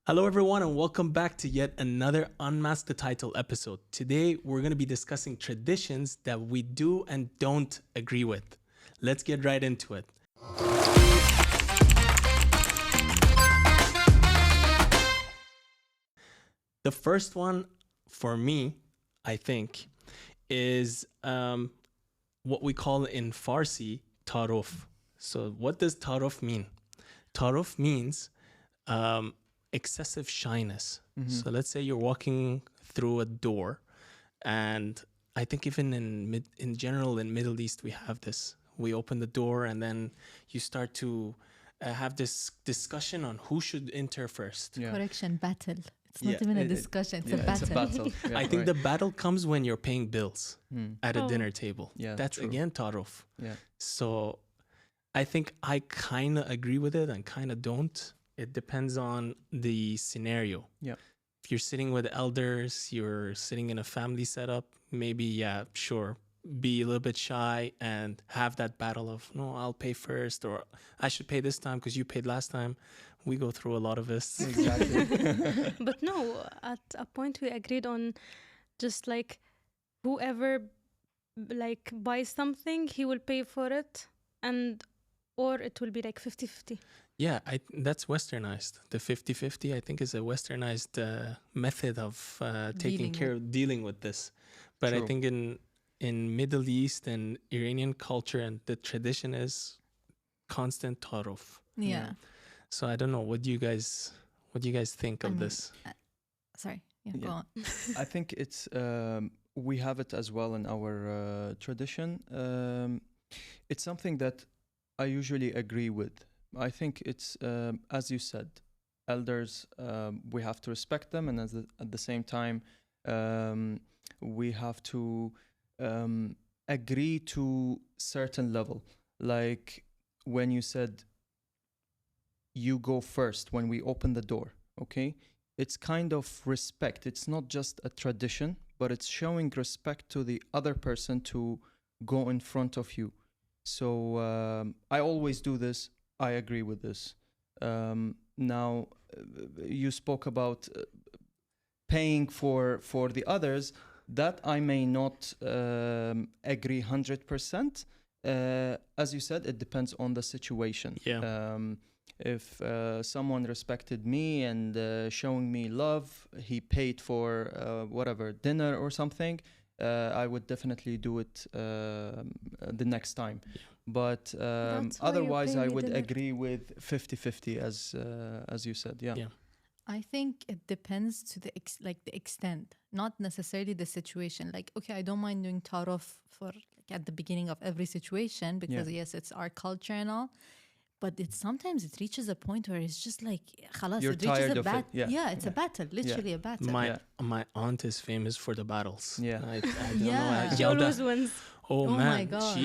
Hello, everyone, and welcome back to yet another Unmask the Title episode. Today, we're going to be discussing traditions that we do and don't agree with. Let's get right into it. The first one for me, I think, is what we call in Farsi taruf. So, what does taruf mean? Taruf means excessive shyness. So let's say you're walking through a door, and I think even in general in Middle East we have this. We open the door and then you start to have this discussion on who should enter first. Yeah. Correction, battle. It's Yeah. not even a discussion, it's a battle. It's a battle. Yeah, I think right. the battle comes when you're paying bills at a Oh. dinner table. Yeah, That's true. again taruf. Yeah. So I think I kind of agree with it and kind of don't. It depends on the scenario. Yeah. If you're sitting with elders, you're sitting in a family setup, maybe, yeah, sure, be a little bit shy and have that battle of, no, I'll pay first, or I should pay this time because you paid last time. We go through a lot of this. Exactly. But no, at a point we agreed on just like whoever like buys something, he will pay for it, and or it will be like 50-50. Yeah, that's westernized. The 50-50, I think, is a westernized method of dealing with this. But I True. think in Middle East and Iranian culture, and the tradition is constant taruf. Yeah. So I don't know. What do you guys think of And- this? Sorry. Yeah, Yeah. go on. I think it's we have it as well in our tradition. It's something that I usually agree with. I think it's as you said, elders. We have to respect them, and at the same time, we have to agree to certain level. Like when you said, you go first when we open the door. Okay. It's kind of respect. It's not just a tradition, but it's showing respect to the other person to go in front of you. So I always do this. I agree with this. Now, you spoke about paying for the others. That I may not agree 100%. As you said, it depends on the situation. Yeah. If someone respected me and showing me love, he paid for whatever, dinner or something, I would definitely do it the next time. But That's why you otherwise, pay I me would dinner. agree with 50-50 as you said. Yeah. Yeah. I think it depends to the extent, not necessarily the situation. Like, okay, I don't mind doing taruf for like, at the beginning of every situation because yes, it's our culture and all. But sometimes it reaches a point where it's just like, خلاص, You're it reaches tired a of it. Yeah. it's a battle, literally a battle. My aunt is famous for the battles. Yeah. I don't Yeah. know. She Yalda, always wins. oh Oh man, my God.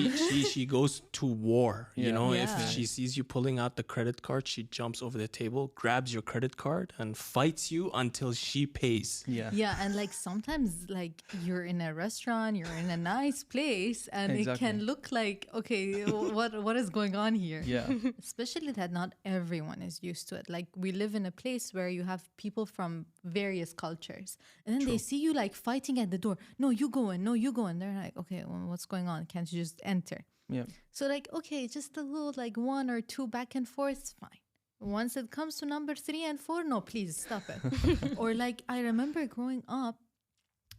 she goes to war. You Yeah. know, Yeah. if she sees you pulling out the credit card, she jumps over the table, grabs your credit card, and fights you until she pays. Yeah. Yeah, and like sometimes like you're in a restaurant, you're in a nice place, and it Exactly. can look like, okay, what is going on here? Yeah. Especially that not everyone is used to it. Like we live in a place where you have people from various cultures, and then they see you like fighting at the door. No, you go in. No, you go in. They're like, okay, well, what's going on? Can't you just enter? Yeah. So like, okay, just a little like one or two back and forth, it's fine. Once it comes to number 3 and 4, no, please stop it. Or like, I remember growing up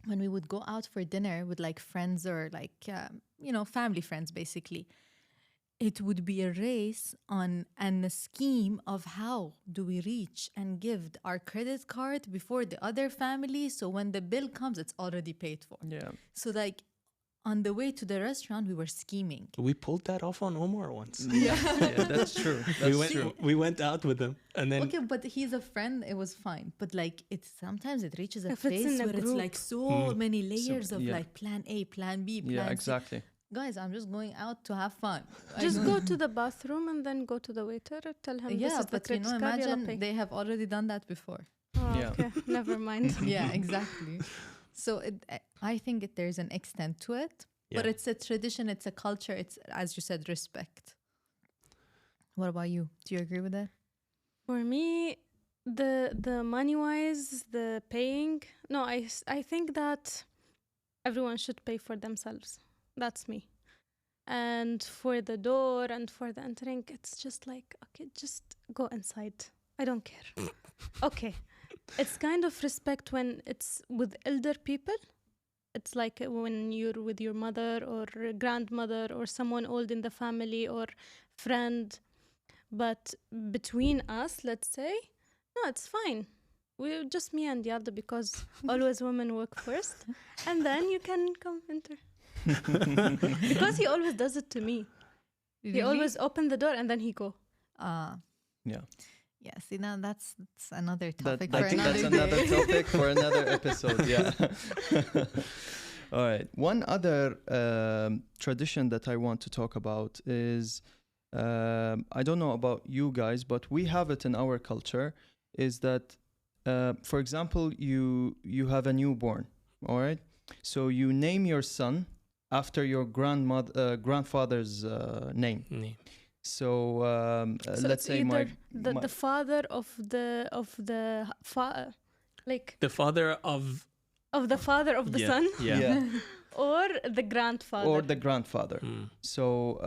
when we would go out for dinner with like friends or like, family friends, basically. It would be a race on and a scheme of how do we reach and give our credit card before the other family. So when the bill comes, it's already paid for. Yeah. So like on the way to the restaurant, we were scheming. We pulled that off on Omar once. Yeah, that's true. That's true. We went out with him, and then Okay, but he's a friend, it was fine. But like sometimes it reaches a If it's place in a where it's group. like so many layers of yeah. like plan A, plan B, plan Yeah, C. exactly. Guys, I'm just going out to have fun. Just go to the bathroom and then go to the waiter and tell him this Yeah, is the but you credit know, card, yalla imagine pay. they have already done that before. Oh, Yeah. okay, never mind. Yeah, exactly. So I think there's an extent to it, but Yeah. it's a tradition, it's a culture, it's, as you said, respect. What about you? Do you agree with that? For me, The money wise, the paying. No, I think that everyone should pay for themselves. That's me. And for the door and for the entering, it's just like, okay, just go inside. I don't care. Okay. It's kind of respect when it's with elder people. It's like when you're with your mother or grandmother or someone old in the family or friend. But between us, let's say, no, it's fine. We're just me and Yalda because always women work first. And then you can come enter. Because he always does it to me. He always open the door and then he go. Yeah. Yeah, see, now that's another topic I for think that's another another day. topic for another episode. Yeah. All right. One other tradition that I want to talk about is I don't know about you guys, but we have it in our culture. Is that, for example, you have a newborn. All right. So you name your son after your grandfather's name. So, So let's it's say either the father of the like The father of the father of the son Yeah. or the grandfather. or the grandfather. So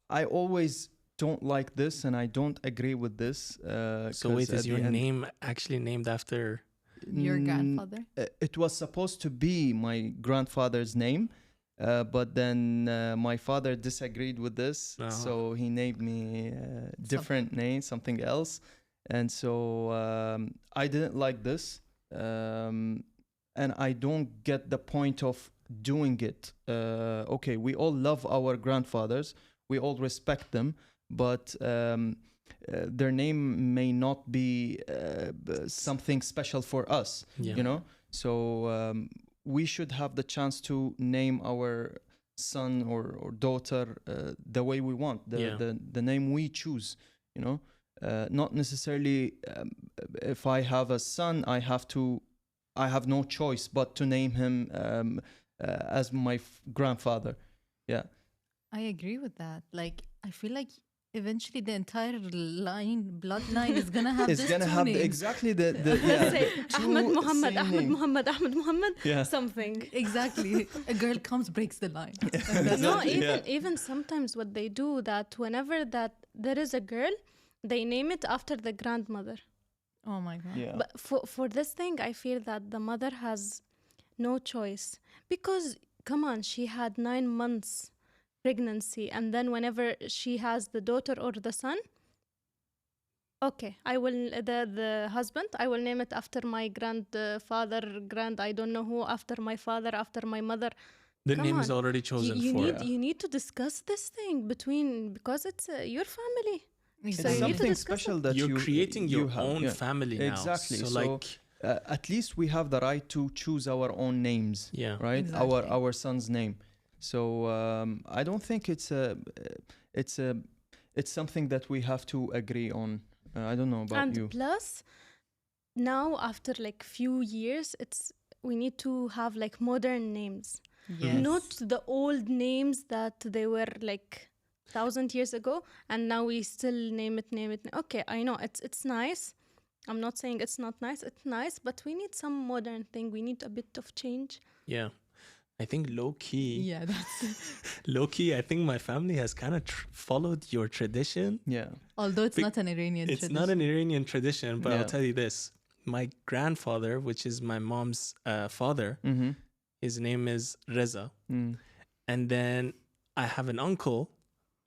I always don't like this, and I don't agree with this. So wait, is your name actually named after? Your grandfather? It was supposed to be my grandfather's name, but then my father disagreed with this, so he named me a different name, something else. And so I didn't like this, and I don't get the point of doing it. Okay, we all love our grandfathers, we all respect them, but their name may not be something special for us, you know? So we should have the chance to name our son or daughter the way we want, the name we choose, you know? Not necessarily if I have a son, I have no choice but to name him as my grandfather. Yeah. I agree with that. Like, I feel like eventually the entire bloodline is gonna have It's this gonna two have names. exactly the Let's say Ahmed two Muhammad, same Ahmed name. Muhammad, Ahmed Muhammad, Yeah. something. Exactly. A girl comes, breaks the line. No, even sometimes what they do, that whenever that there is a girl, they name it after the grandmother. Oh my God. Yeah. But for this thing, I feel that the mother has no choice, because come on, she had 9 months pregnancy, and then whenever she has the daughter or the son, okay, I will the husband, I will name it after my grandfather, I don't know who, after my father, after my mother. The Come name is on. already chosen you for. need you need to discuss this thing between, because it's your family. It's So you need to something discuss special it. that You're creating your have, own yeah. family now. Exactly. So, So, like, at least we have the right to choose our own names, yeah. right? Exactly. Our son's name. So I don't think it's something that we have to agree on. I don't know about And you. plus, now after like few years, we need to have like modern names, Yes. not the old names that they were like 1,000 years ago, and now we still name it. Okay, I know it's nice. I'm not saying it's not nice. It's nice, but we need some modern thing. We need a bit of change. Yeah. I think low key, Yeah, that's I think my family has kind of followed your tradition. Yeah. although it's not an Iranian It's tradition. not an Iranian tradition, but Yeah. I'll tell you this. My grandfather, which is my mom's father, Mm-hmm. his name is Reza. Mm. And then I have an uncle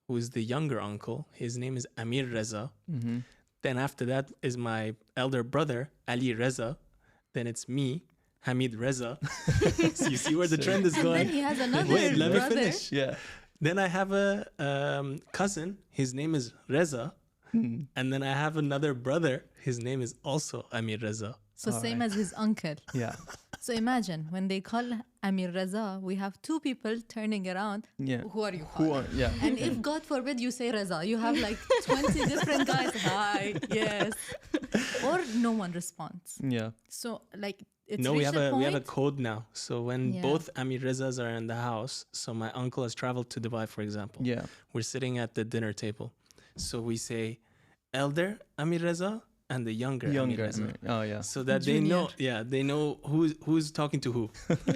who is the younger uncle. His name is Amir Reza. Mm-hmm. Then after that is my elder brother, Ali Reza. Then it's me, Hamid Reza. So you see where the trend is And then going. he has another Wait, let me brother. finish. Yeah. Then I have a cousin. His name is Reza. Mm. And then I have another brother. His name is also Amir Reza. So All same right. as his uncle. Yeah. So imagine when they call Amir Reza, we have two people turning around. Yeah. Who are you Who calling? are? Yeah. And if God forbid you say Reza, you have like 20 different guys. Hi, yes. Or no one responds. Yeah. So like it's No, we reached have a we have a point- code now. So when Yeah. both Amir Rezas are in the house, so my uncle has traveled to Dubai, for example. Yeah. We're sitting at the dinner table. So we say, Elder Amir Reza, and the younger Younger. Amir Reza. Oh yeah. So that Junior. they know who's talking to who.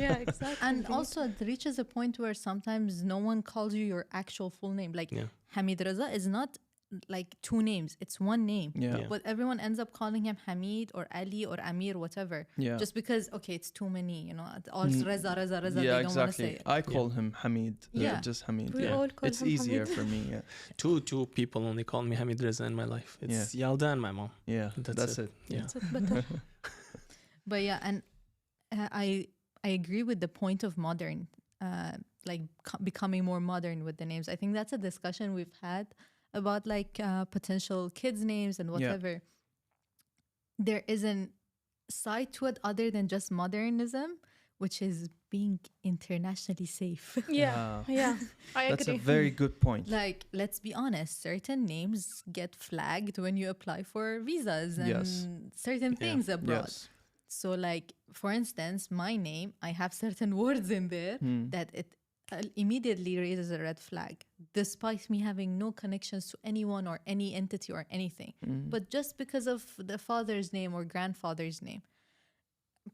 Yeah, exactly. And also, it reaches a point where sometimes no one calls you your actual full name. Like Yeah. Hamid Reza is not like two names; it's one name. Yeah. Yeah. But everyone ends up calling him Hamid or Ali or Amir, whatever. Yeah. Just because, okay, it's too many, all Mm. Reza, Yeah, they don't want to exactly. say it. I call him Hamid. Yeah. Just Hamid. We yeah. all call It's him easier Hamid. for me. Yeah. Two people only call me Hamid Reza in my life. It's Yalda and my mom. Yeah. That's it. Yeah. It's better. But yeah, and I agree with the point of modern, like becoming more modern with the names. I think that's a discussion we've had about like potential kids' names and whatever. There is an side to it other than just modernism, which is being internationally safe. Yeah, yeah, I That's agree. a very good point. Like, let's be honest, certain names get flagged when you apply for visas and Yes. certain things abroad. Yes. So, like, for instance, my name, I have certain words in there that it immediately raises a red flag, despite me having no connections to anyone or any entity or anything. But just because of the father's name or grandfather's name.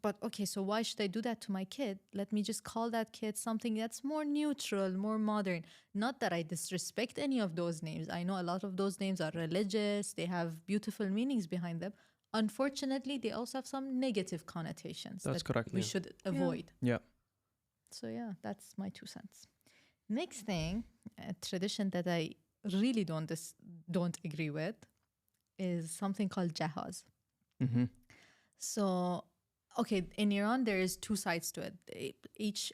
But okay, so why should I do that to my kid? Let me just call that kid something that's more neutral, more modern. Not that I disrespect any of those names. I know a lot of those names are religious, they have beautiful meanings behind them. Unfortunately, they also have some negative connotations That's that correct. we Yeah. should avoid. Yeah. So yeah, that's my 2 cents. Next thing, a tradition that I really don't agree with is something called jahaz. Mm-hmm. So, okay, in Iran, there is 2 sides to it. Each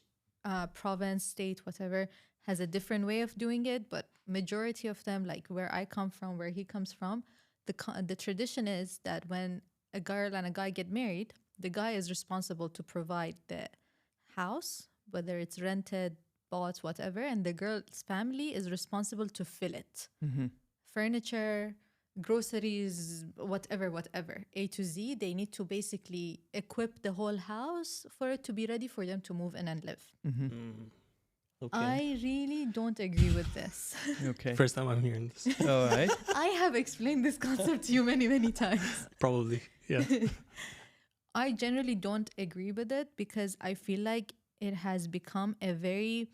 province, state, whatever, has a different way of doing it, but majority of them, like where I come from, where he comes from, the tradition is that when a girl and a guy get married, the guy is responsible to provide the house, whether it's rented, bought, whatever, and the girl's family is responsible to fill it. Mm-hmm. Furniture, groceries, whatever, A to Z, they need to basically equip the whole house for it to be ready for them to move in and live. Mm-hmm. Okay. I really don't agree with this. Okay. First time I'm hearing this. All right. I have explained this concept to you many, many times. Probably. Yeah. I generally don't agree with it because I feel like it has become a very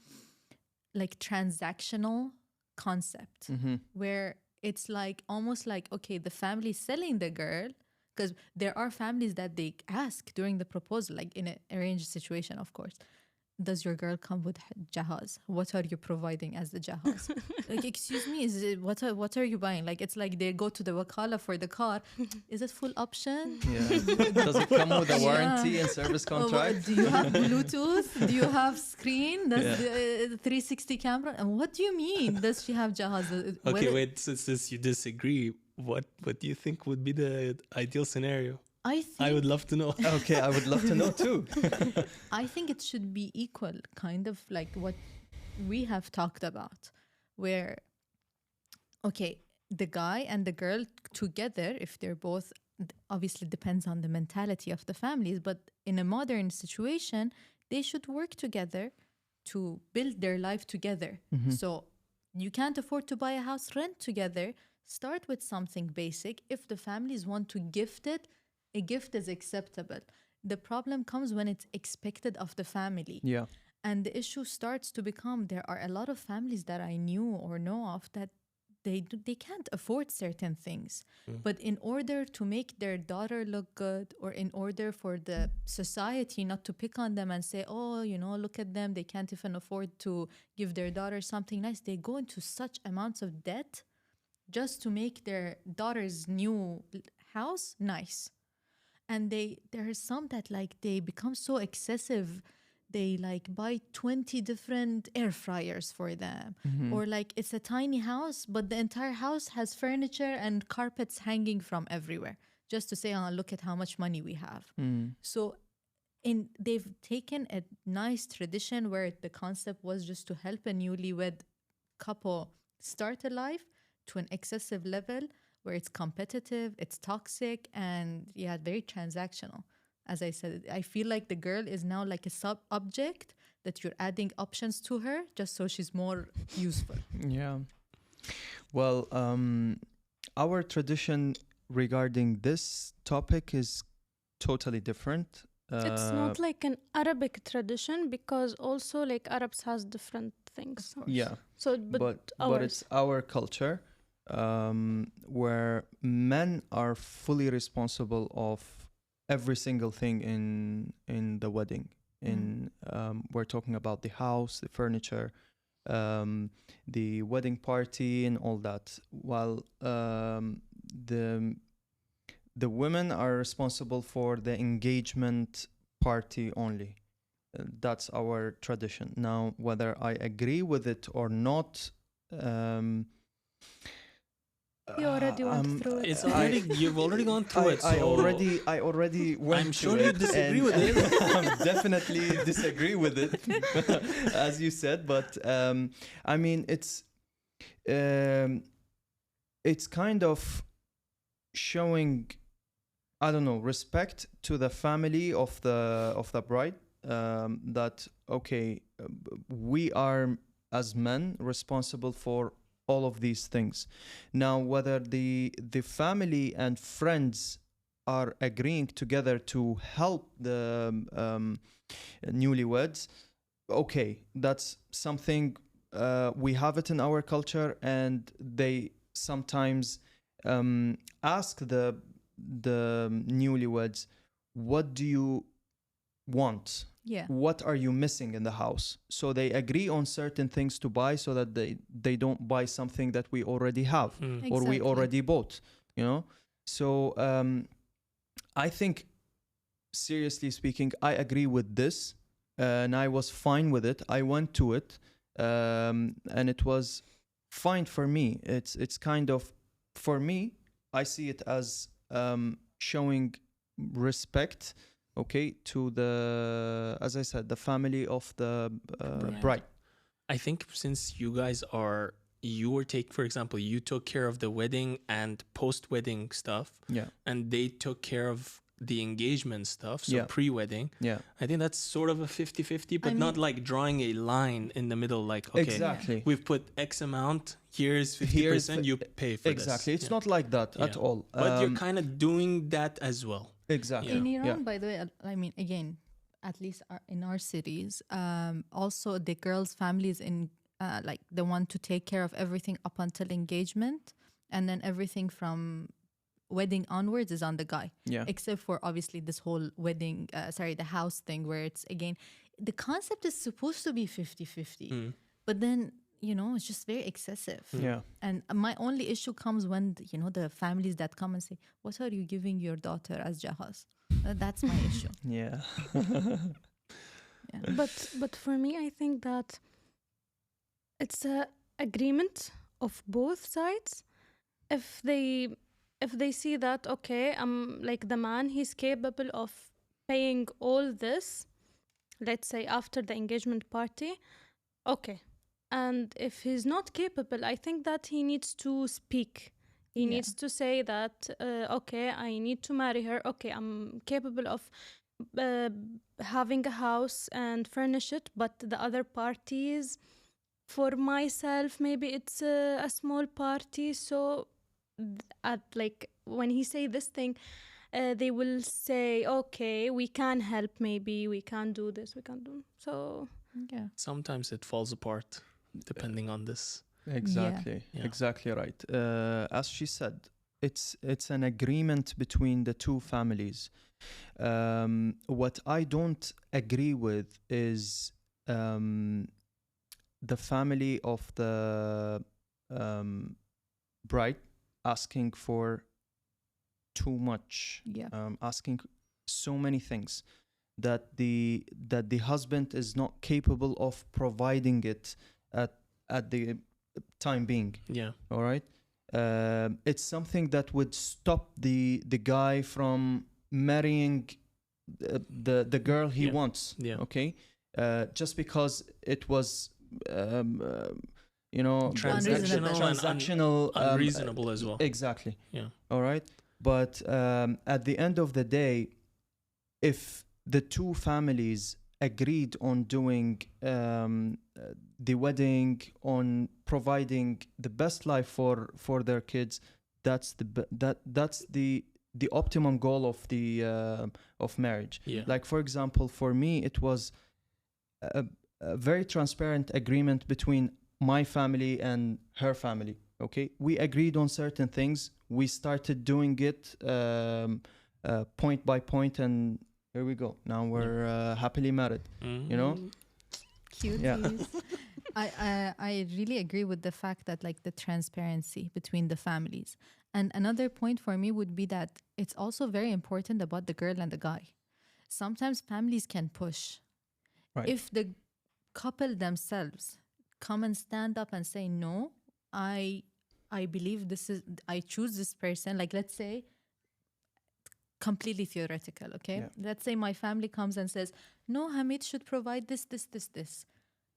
like transactional concept Mm-hmm. where it's like almost like, okay, the family selling the girl, because there are families that they ask during the proposal, like in an arranged situation, of course. Does your girl come with jahaz? What are you providing as the jahaz? Like, excuse me, what are you buying? Like, it's like they go to the wakala for the car. Is it full option? Yeah. Does it come with a warranty Yeah. and service Oh, contract? do you have Bluetooth? Do you have screen? Does Yeah. the 360 camera? And what do you mean? Does she have jahaz? Okay, wait. Since you disagree, what do you think would be the ideal scenario? I think I would love to know. Okay, I would love to know too. I think it should be equal, kind of like what we have talked about, where, okay, the guy and the girl together, if they're both, obviously depends on the mentality of the families, but in a modern situation, they should work together to build their life together. So you can't afford to buy a house, rent together, start with something basic. If the families want to gift it, a gift is acceptable. The problem comes when it's expected of the family. Yeah. And the issue starts to become, there are a lot of families that I knew or know of that they can't afford certain things. But in order to make their daughter look good, or in order for the society not to pick on them and say, oh, look at them, they can't even afford to give their daughter something nice, they go into such amounts of debt just to make their daughter's new house nice. And there are some that like they become so excessive, they like buy 20 different air fryers for them, or like it's a tiny house but the entire house has furniture and carpets hanging from everywhere just to say, oh, look at how much money we have. So they've taken a nice tradition where the concept was just to help a newlywed couple start a life to an excessive level where it's competitive, it's toxic, and very transactional. As I said, I feel like the girl is now like a sub-object that you're adding options to her just so she's more useful. Yeah. Well, our tradition regarding this topic is totally different. It's not like an Arabic tradition because also like Arabs has different things. Yeah, So, but ours. it's our culture, where men are fully responsible of every single thing in the wedding. We're talking about the house, the furniture, the wedding party, and all that. While the women are responsible for the engagement party only. That's our tradition. Now, whether I agree with it or not, You already went through it. It's already you've already gone through it. I So already went. I'm sure through you it, disagree and with it. I definitely disagree with it, as you said. But I mean, it's kind of showing, I don't know, respect to the family of the bride. That okay, we are as men responsible for all of these things. Now, whether the family and friends are agreeing together to help the newlyweds, okay, that's something we have it in our culture, and they sometimes ask the newlyweds, what do you want? Yeah. What are you missing in the house? So they agree on certain things to buy, so that they don't buy something that we already have or we Exactly. already bought, you know. So I think, seriously speaking, I agree with this, and I was fine with it. I went to it, and it was fine for me. It's kind of, for me, I see it as showing respect, okay, to the, as I said, the family of the bride. I think since you guys are, for example, you took care of the wedding and post-wedding stuff, Yeah, and they took care of the engagement stuff, so Yeah. pre-wedding. yeah, I think that's sort of a 50-50, but I not mean- like drawing a line in the middle, like, okay, exactly. we've put X amount, here's 50%, you pay for Exactly. this. It's not like that at Yeah. all. But you're kind of doing that as well. Exactly. In Yeah. Iran, by the way, I mean, again, at least in our cities, also the girls' families in like the one to take care of everything up until engagement, and then everything from wedding onwards is on the guy. Yeah. Except for obviously this whole wedding, the house thing, where it's again, the concept is supposed to be 50-50, but then, you know, it's just very excessive. Yeah. And my only issue comes when, you know, the families that come and say, what are you giving your daughter as jahaz? That's my issue. Yeah. Yeah. But for me, I think that it's a agreement of both sides. If they see that, okay, like the man, he's capable of paying all this, let's say after the engagement party, okay. And if he's not capable, I think that he needs to speak. He Yeah. needs to say that, okay, I need to marry her. Okay, I'm capable of having a house and furnish it, but the other parties, for myself, maybe it's a small party. So, like when he say this thing, they will say, okay, we can help. Maybe we can do this. We can do so. Yeah. Sometimes it falls apart depending on this. Exactly. Yeah. Exactly right. As she said, it's an agreement between the two families. What I don't agree with is the family of the bride asking for too much, Yeah. asking so many things that the husband is not capable of providing it at the time being. Yeah. All right. It's something that would stop the guy from marrying the girl he Yeah. wants. Yeah. Okay. Just because it was you know, Transactional and transactional, unreasonable as well. Exactly. Yeah. All right. But at the end of the day, if the two families agreed on doing the wedding, on providing the best life for their kids, that's the optimum goal of the of marriage. Yeah. Like for example, for me, it was a very transparent agreement between my family and her family. Okay, we agreed on certain things. We started doing it point by point, and here we go. Now we're happily married. You know? Cuties. Yeah. I really agree with the fact that like the transparency between the families. And another point for me would be that it's also very important about the girl and the guy. Sometimes families can push. Right. If the couple themselves come and stand up and say, no, I believe this is, I choose this person. Like, let's say, completely theoretical, okay? Yeah. Let's say my family comes and says, no, Hamid should provide this, this, this, this.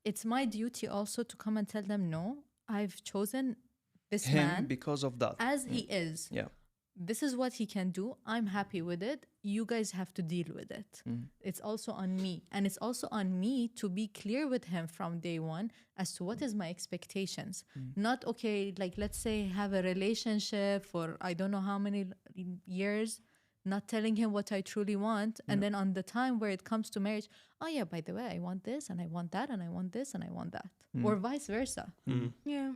It's my duty also to come and tell them, no, I've chosen this Him man because of that. as he is. Yeah. This is what he can do. I'm happy with it. You guys have to deal with it. It's also on me. And it's also on me to be clear with him from day one as to what is my expectations. Not, okay, like let's say have a relationship for I don't know how many years, not telling him what I truly want. And then on the time where it comes to marriage, oh yeah, by the way, I want this and I want that and I want this and I want that. Or vice versa. Yeah.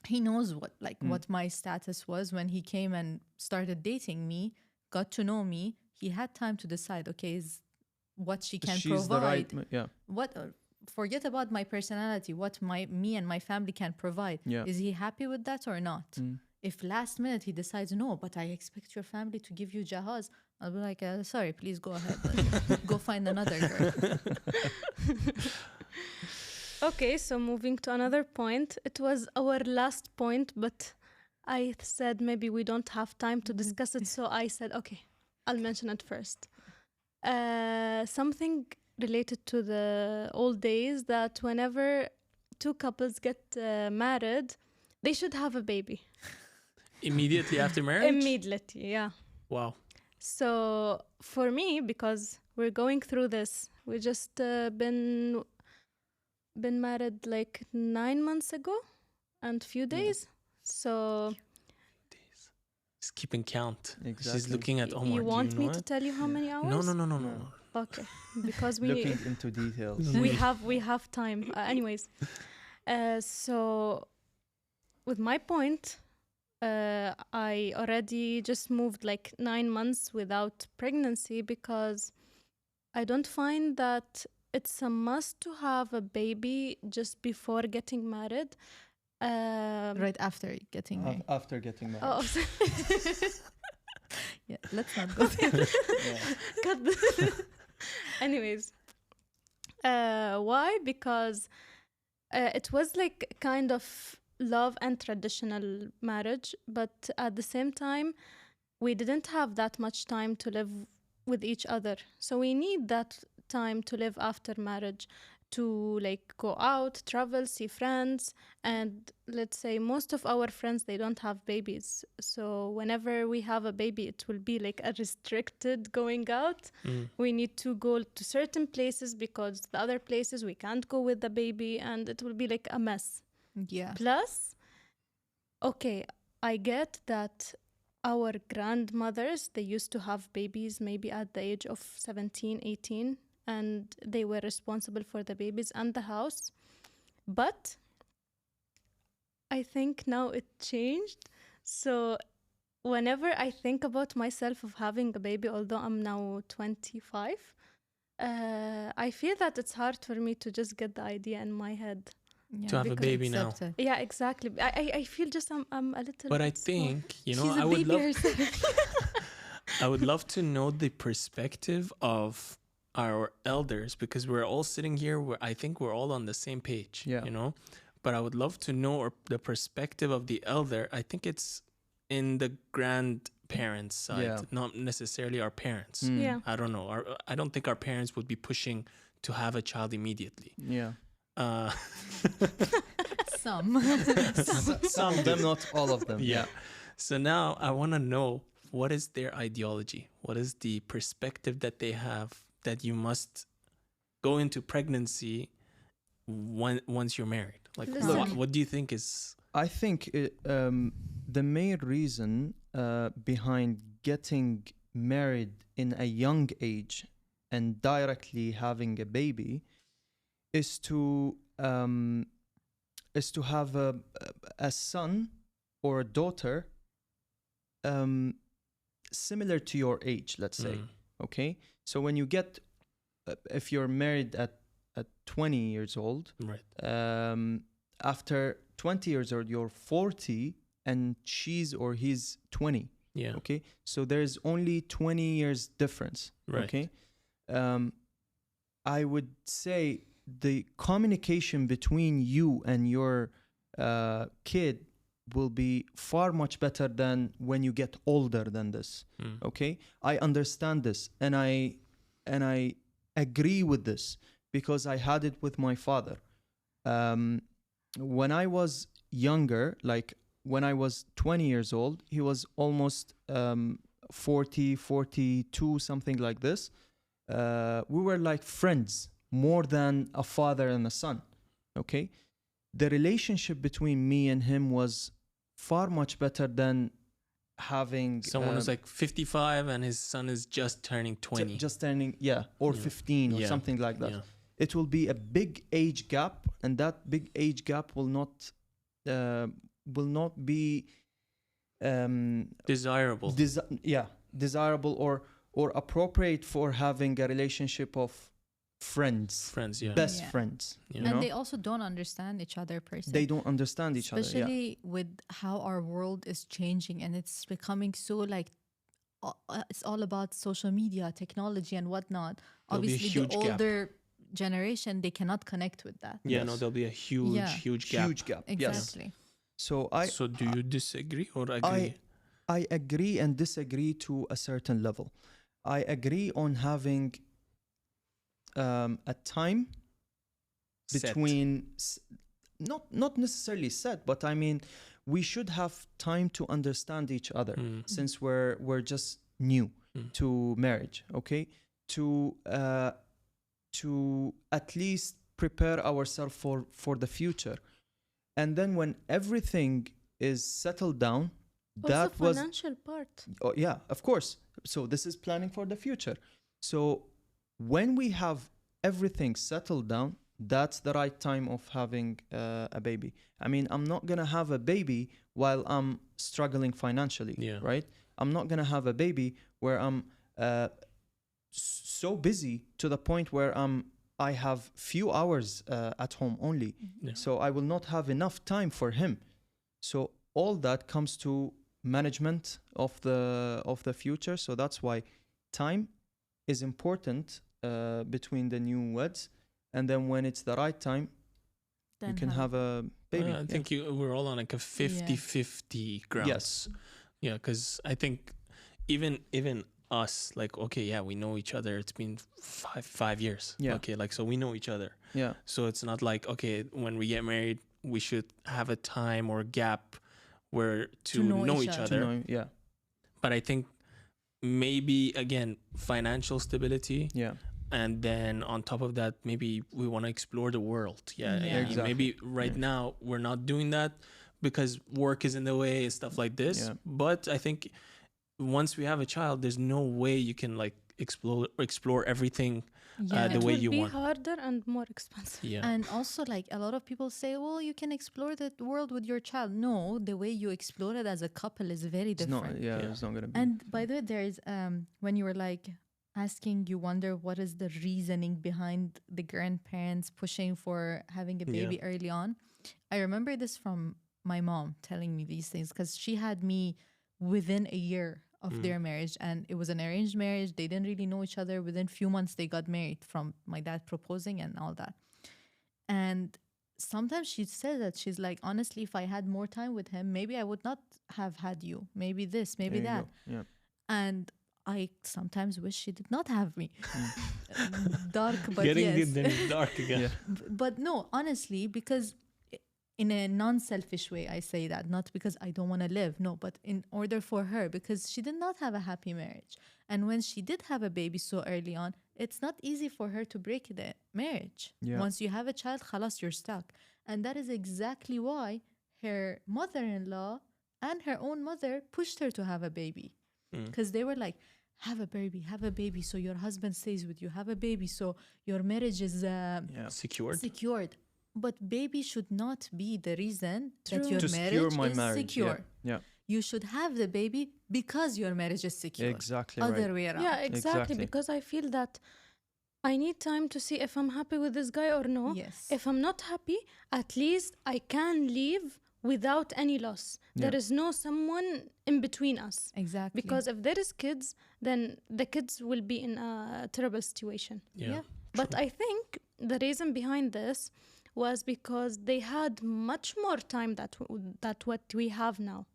He knows what my status was when he came and started dating me, got to know me. He had time to decide, okay, is what she can She's provide. the right. Yeah. What forget about my personality, what me and my family can provide. Yeah. Is he happy with that or not? If last minute he decides, no, but I expect your family to give you jahaz, I'll be like, sorry, please go ahead. Go find another girl. Okay, so moving to another point. It was our last point, but I said maybe we don't have time to discuss it, so I said, okay, I'll mention it first. Something related to the old days, that whenever two couples get married, they should have a baby. Immediately after marriage? Immediately, yeah. Wow. So for me, because we're going through this, we just been married like 9 months ago and few days. So Just keeping count. Exactly. She's looking at Omar. you want me know to it? tell you how many hours? No. Okay, because we Looking into details. we have time. Anyways, so with my point, I already just moved like 9 months without pregnancy because I don't find that it's a must to have a baby just before getting married. Right after getting married. After getting married. Oh, Yeah, let's not go there. cut the- Anyways, why? Because it was like kind of love and traditional marriage, but at the same time, we didn't have that much time to live with each other. So we need that time to live after marriage, to like go out, travel, see friends. And let's say most of our friends, they don't have babies. So whenever we have a baby, it will be like a restricted going out. We need to go to certain places because the other places we can't go with the baby, and it will be like a mess. Yeah. Plus, okay, I get that our grandmothers, they used to have babies maybe at the age of 17, 18, and they were responsible for the babies and the house. But I think now it changed. So whenever I think about myself of having a baby, although I'm now 25, I feel that it's hard for me to just get the idea in my head. To have a because baby now. accept it. Yeah, exactly. I feel just I'm a little But I bit small. think, She's I a would baby love herself. I would love to know the perspective of our elders, because we're all sitting here where I think we're all on the same page. Yeah. But I would love to know the perspective of the elder. I think it's in the grandparents' side, Yeah. not necessarily our parents. Yeah. I don't know. I don't think our parents would be pushing to have a child immediately. Yeah. Some. Some of them, not all of them. Yeah. So now I want to know, what is their ideology? What is the perspective that they have that you must go into pregnancy once you're married? Like, Listen. what do you think is... I think the main reason behind getting married in a young age and directly having a baby is to have a son or a daughter similar to your age, let's say. Okay, so when you get if you're married at 20 years old, Right. After 20 years old you're 40 and she's or he's 20. Yeah. Okay, so there's only 20 years difference. Right. Okay, I would say the communication between you and your kid will be far much better than when you get older than this. Okay, I understand this, and I agree with this because I had it with my father. When I was younger, like when I was 20 years old, he was almost 40, 42, something like this. We were like friends more than a father and a son. Okay, the relationship between me and him was far much better than having Someone who's like 55 and his son is just turning 20. just turning, yeah, or Yeah. 15 or Yeah. something like that. Yeah. It will be a big age gap, and that big age gap will not be Desirable. desirable or appropriate for having a relationship of friends, Friends, yeah. best Yeah. friends. Yeah. You And know, they also don't understand each other per se. they don't understand each other. Yeah. Especially with how our world is changing and it's becoming so like it's all about social media, technology, and whatnot. There'll be a Obviously, huge the gap. older generation, they cannot connect with that. Yeah, Yes. no, there'll be a huge, Yeah. huge gap. Huge gap. Yes. Exactly. So So do you disagree or agree? I agree and disagree to a certain level. I agree on having a time Set. between not necessarily set, but I mean we should have time to understand each other since we're just new to marriage. Okay, to at least prepare ourselves for the future, and then when everything is settled down, that Also was financial part. oh, yeah, of course. So this is planning for the future. So when we have everything settled down, that's the right time of having a baby. I mean, I'm not gonna have a baby while I'm struggling financially, Yeah. right? I'm not gonna have a baby where I'm so busy to the point where I have few hours at home only. Yeah. So I will not have enough time for him. So all that comes to management of the future. So that's why time is important between the newlyweds, and then when it's the right time, you can have a baby. I think we're all on like a 50-50 grounds. Yes. Yeah, because I think even us, like, okay, yeah, we know each other. It's been five years. Yeah. Okay, like, so we know each other. Yeah. So it's not like, okay, when we get married, we should have a time or gap where to know each To other. know, yeah. But I think maybe, again, financial stability. Yeah. And then on top of that, maybe we want to explore the world. Yeah, Yeah. yeah. Exactly. Maybe right now we're not doing that because work is in the way and stuff like this. Yeah. But I think once we have a child, there's no way you can like explore everything the It way will you be want. harder and more expensive. Yeah. And also, like a lot of people say, well, you can explore the world with your child. No, the way you explore it as a couple is very It's different. not. Yeah, it's not gonna be. And by the way, there's when you were like asking, you wonder what is the reasoning behind the grandparents pushing for having a baby early on. I remember this from my mom telling me these things because she had me within a year of their marriage, and it was an arranged marriage. They didn't really know each other. Within few months they got married from my dad proposing and all that. And sometimes she said that she's like, honestly, if I had more time with him, maybe I would not have had you, maybe this, maybe There you that. go. Yeah. And I sometimes wish she did not have me. Dark, but Getting yes. it then dark again. Yeah. But no, honestly, because in a non-selfish way, I say that, not because I don't want to live, no, but in order for her, because she did not have a happy marriage. And when she did have a baby so early on, it's not easy for her to break the marriage. Yeah. Once you have a child, khalas, you're stuck. And that is exactly why her mother-in-law and her own mother pushed her to have a baby because they were like, have a baby so your husband stays with you, have a baby so your marriage is secured. But baby should not be the reason that your to marriage secure my is marriage. secure. Yeah. You should have the baby because your marriage is secure. Exactly Other right. way around. Yeah, exactly. Exactly. Because I feel that I need time to see if I'm happy with this guy or no. Yes. If I'm not happy, at least I can leave without any loss. Yeah. There is no someone in between us. Exactly. Because if there is kids, then the kids will be in a terrible situation. Yeah. But I think the reason behind this was because they had much more time that what we have now.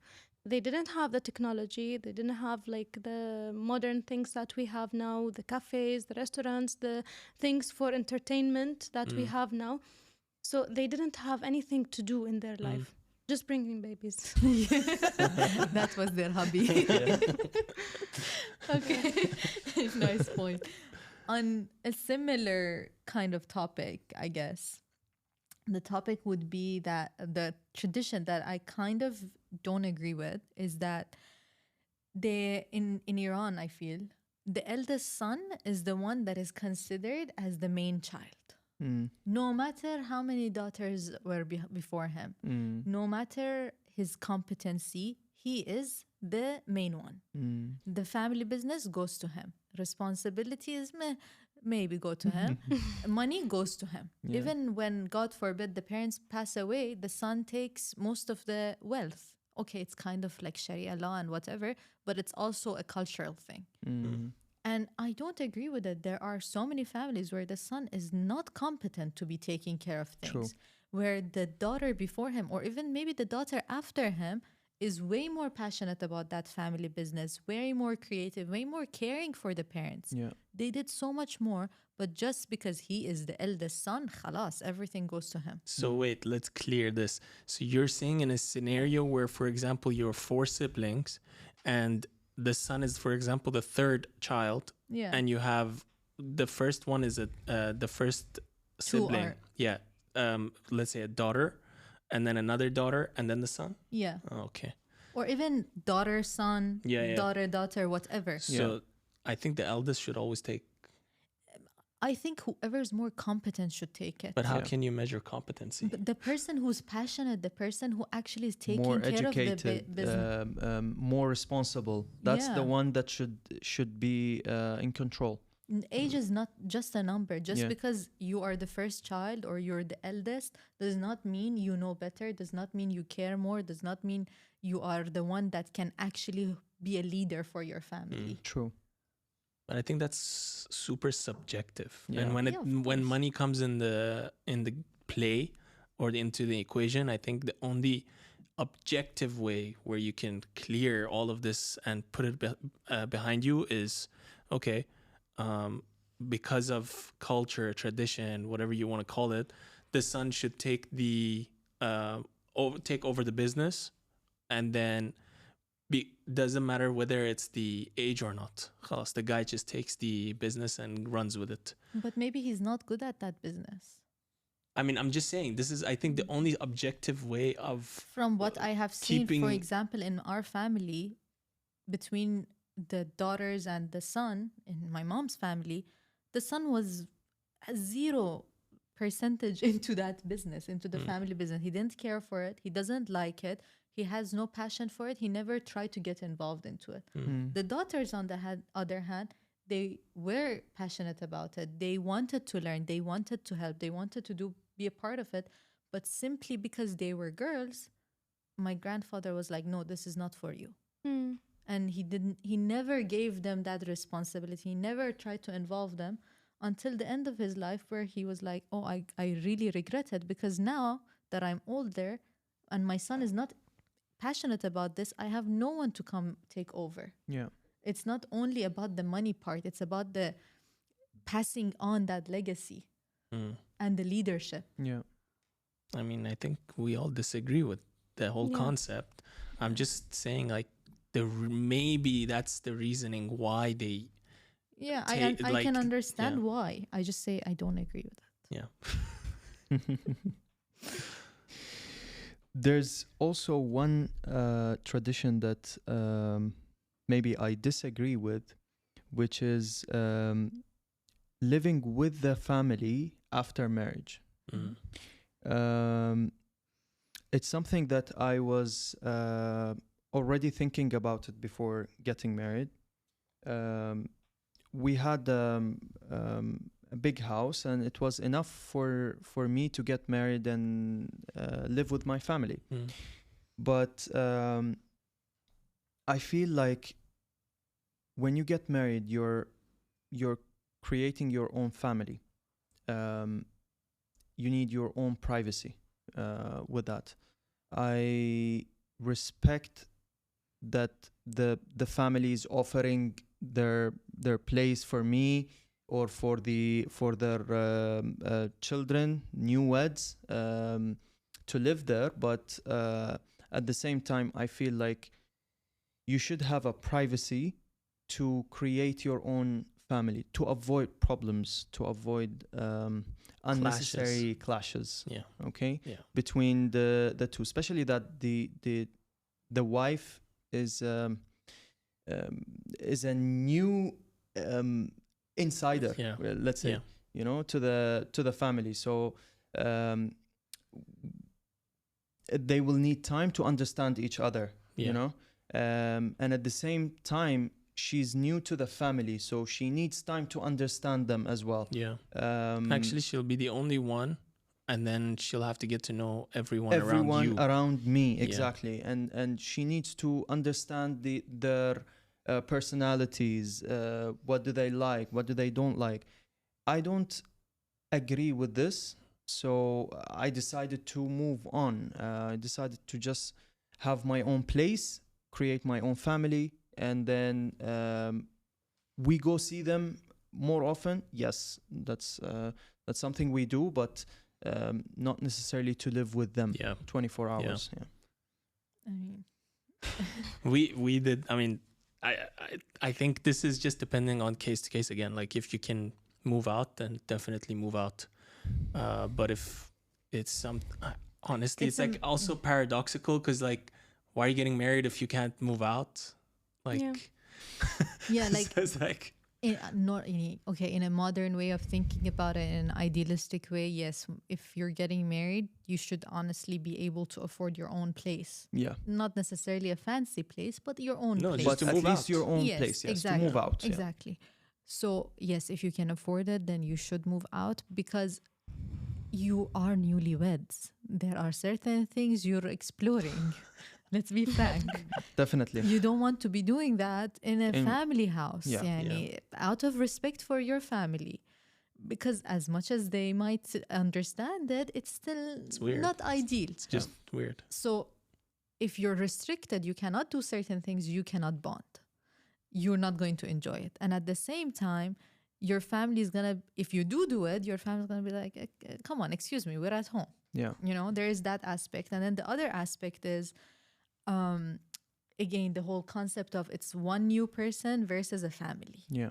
They didn't have the technology. They didn't have like the modern things that we have now, the cafes, the restaurants, the things for entertainment that we have now. So they didn't have anything to do in their life. Just bringing babies. That was their hobby. Okay. Nice point. On a similar kind of topic, I guess, the topic would be that the tradition that I kind of don't agree with is that in Iran, I feel the eldest son is the one that is considered as the main child. No matter how many daughters were before him, no matter his competency, he is the main one. The family business goes to him. Responsibilities maybe go to him. Money goes to him. Yeah. Even when, God forbid, the parents pass away, the son takes most of the wealth. Okay, it's kind of like Sharia law and whatever, but it's also a cultural thing. And I don't agree with it. There are so many families where the son is not competent to be taking care of things. True. Where the daughter before him, or even maybe the daughter after him, is way more passionate about that family business, way more creative, way more caring for the parents. Yeah. They did so much more, but just because he is the eldest son, khalas, everything goes to him. So wait, let's clear this. So you're saying in a scenario where, for example, you're 4 siblings and the son is, for example, the third child, Yeah. and you have the first one is the first Two sibling. are- Yeah. Let's say a daughter, and then another daughter, and then the son. Yeah. Oh, okay. Or even daughter, son, Yeah. daughter, whatever. So I think the eldest should always take. I think whoever is more competent should take it. But how Yeah. can you measure competency? But the person who's passionate, the person who actually is taking More care educated, of the business. more responsible. That's the Yeah. one that should be in control. Age is not just a number. Just Yeah. because you are the first child or you're the eldest does not mean you know better, does not mean you care more, does not mean you are the one that can actually be a leader for your family. True. But I think that's super subjective. Yeah. And when Yeah, of when course. money comes in the play or into the equation, I think the only objective way where you can clear all of this and put it behind you is okay. Because of culture, tradition, whatever you want to call it, the son should take take over the business, and then doesn't matter whether it's the age or not. Khalas, the guy just takes the business and runs with it. But maybe he's not good at that business. I mean, I'm just saying, this is, I think, the only objective way of From what I have seen, for keeping- example, in our family, between the daughters and the son, in my mom's family, the son was a 0% into that business, into the family business. He didn't care for it. He doesn't like it. He has no passion for it. He never tried to get involved into it. The daughters, on the other hand, they were passionate about it. They wanted to learn. They wanted to help. They wanted to be a part of it. But simply because they were girls, my grandfather was like, no, this is not for you. And he never gave them that responsibility. He never tried to involve them until the end of his life, where he was like, oh, I really regret it, because now that I'm older and my son is not passionate about this, I have no one to come take over. Yeah. It's not only about the money part, it's about the passing on that legacy and the leadership. Yeah. I mean, I think we all disagree with the whole concept. I'm just saying, like, maybe that's the reasoning why they. Yeah, Ta- I like, can understand yeah. why. I just say I don't agree with that. Yeah. There's also one tradition that maybe I disagree with, which is living with the family after marriage. Mm. It's something that I was already thinking about it before getting married. We had a big house, and it was enough for me to get married and live with my family. Mm. But I feel like when you get married, you're creating your own family. You need your own privacy with that. I respect that the family is offering their place for me or for their children, newlyweds, to live there. But at the same time, I feel like you should have a privacy to create your own family, to avoid problems, to avoid unnecessary clashes. Yeah. Okay. Yeah. Between the two, especially that the wife is a new insider. Yeah. Let's say, to the family. So they will need time to understand each other. Yeah. And at the same time, she's new to the family, so she needs time to understand them as well. Yeah. Actually, she'll be the only one, and then she'll have to get to know everyone around me. Yeah. Exactly. And she needs to understand their personalities. What do they like? What do they don't like? I don't agree with this, so I decided to move on. I decided to just have my own place, create my own family, and then we go see them more often. Yes, that's something we do, but not necessarily to live with them 24 hours. Yeah. I mean, we did. I mean, I think this is just depending on case to case again. Like if you can move out, then definitely move out. But if it's honestly, it's like also paradoxical, because like, why are you getting married if you can't move out? Like, yeah, like so it's like in a modern way of thinking about it, in an idealistic way, yes, if you're getting married, you should honestly be able to afford your own place. Yeah. Not necessarily a fancy place, but your own place. But to at move least out. your own Yes, place, yes, exactly. to move out. Exactly. So yes, if you can afford it, then you should move out, because you are newlyweds. There are certain things you're exploring. Let's be frank. Definitely. You don't want to be doing that in a family house. Out of respect for your family. Because as much as they might understand it, it's weird. not ideal. It's just weird. So if you're restricted, you cannot do certain things, you cannot bond. You're not going to enjoy it. And at the same time, your family is going to, if you do it, your family's going to be like, come on, excuse me, we're at home. Yeah. There is that aspect. And then the other aspect is, again, the whole concept of it's one new person versus a family. Yeah.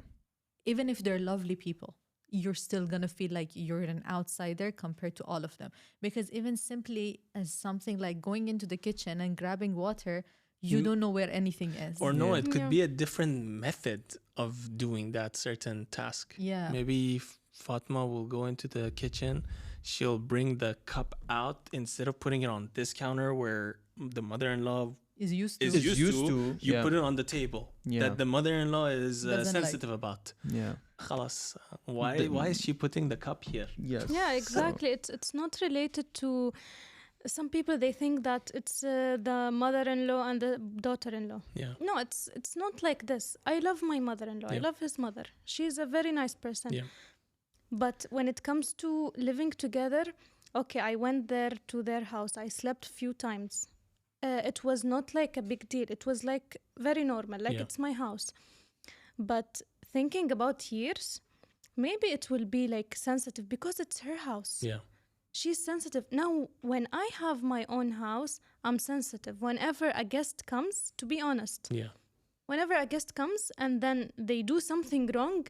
Even if they're lovely people, you're still going to feel like you're an outsider compared to all of them. Because even simply as something like going into the kitchen and grabbing water, you don't know where anything is. Or no, it could be a different method of doing that certain task. Yeah. Maybe Fatima will go into the kitchen. She'll bring the cup out instead of putting it on this counter where the mother-in-law is used to. You put it on the table that the mother-in-law is sensitive about. Yeah. Khalas. Why is she putting the cup here? Yes. Yeah, exactly. It's not related to. Some people, they think that it's the mother-in-law and the daughter-in-law. Yeah. No, it's not like this. I love my mother-in-law. I love his mother. She's a very nice person. Yeah. But when it comes to living together, okay, I went there to their house. I slept a few times. It was not like a big deal. It was like very normal, like it's my house. But thinking about years, maybe it will be like sensitive because it's her house. Yeah. She's sensitive. Now, when I have my own house, I'm sensitive. Whenever a guest comes, to be honest. Yeah. Whenever a guest comes and then they do something wrong,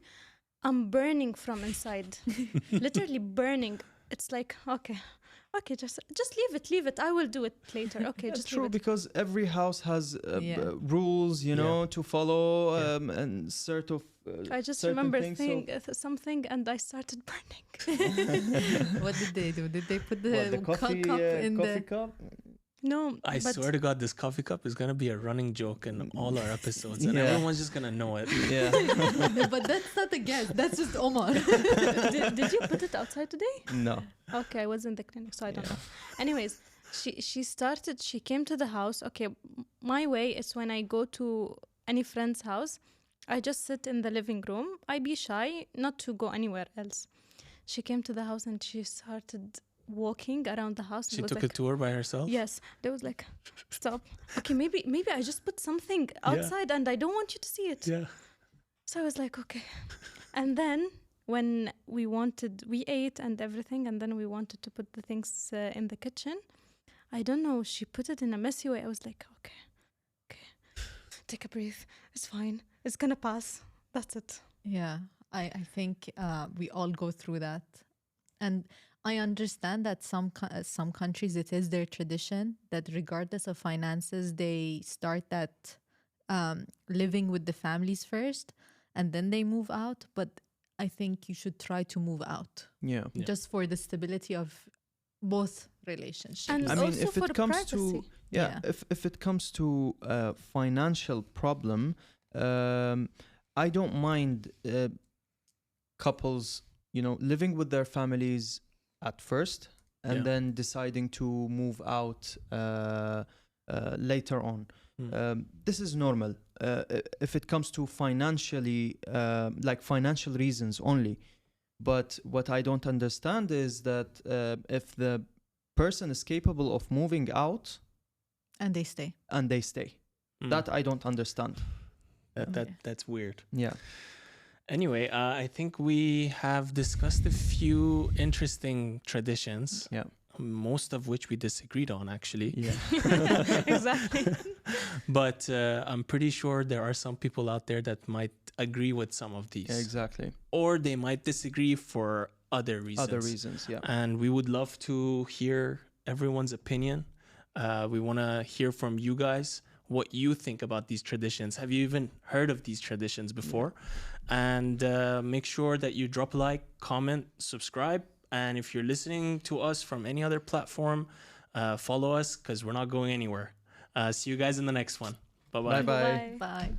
I'm burning from inside. Literally burning. It's like, okay, okay, just leave it. I will do it later. Okay, Yeah, just true, leave it. because every house has Yeah. rules, you Yeah. know, to follow, Yeah. and sort of. I just certain remember things, something, and I started burning. What did they do? Did they put What, the the coffee cup in coffee the? cup? No, I but swear to God, this coffee cup is gonna be a running joke in all our episodes, and Yeah. everyone's just gonna know it. Yeah. No, but that's not a guess. That's just Omar. did you put it outside today? No. Okay, I was in the clinic, so I don't Yeah. know. Anyways, she came to the house. Okay, my way is when I go to any friend's house, I just sit in the living room. I be shy not to go anywhere else. She came to the house and she started walking around the house. And She was took like, a tour by herself. yes, they was like, stop. Okay, maybe I just put something outside and I don't want you to see it. Yeah. So I was like, okay. And then when we ate and everything, and then we wanted to put the things in the kitchen. I don't know, she put it in a messy way. I was like, okay, take a breath. It's fine. It's gonna pass. That's it. Yeah, I think we all go through that, and I understand that some countries it is their tradition that regardless of finances they start that living with the families first and then they move out. But I think you should try to move out Yeah. Yeah. just for the stability of both relationships. And I mean, also if for it comes privacy. to if it comes to financial problem, I don't mind couples, you know, living with their families at first and Yeah. then deciding to move out later on. This is normal if it comes to financially, like financial reasons only. But what I don't understand is that if the person is capable of moving out And they stay. and they stay, Mm. that I don't understand. Okay. That's weird. Yeah. Anyway, I think we have discussed a few interesting traditions, Yeah. most of which we disagreed on, actually. Yeah. Exactly. But I'm pretty sure there are some people out there that might agree with some of these, Exactly. or they might disagree for other reasons. Other reasons. Yeah. And we would love to hear everyone's opinion. We want to hear from you guys what you think about these traditions. Have you even heard of these traditions before? And make sure that you drop a like, comment, subscribe. And if you're listening to us from any other platform, follow us because we're not going anywhere. See you guys in the next one. Bye-bye. Bye-bye. Bye.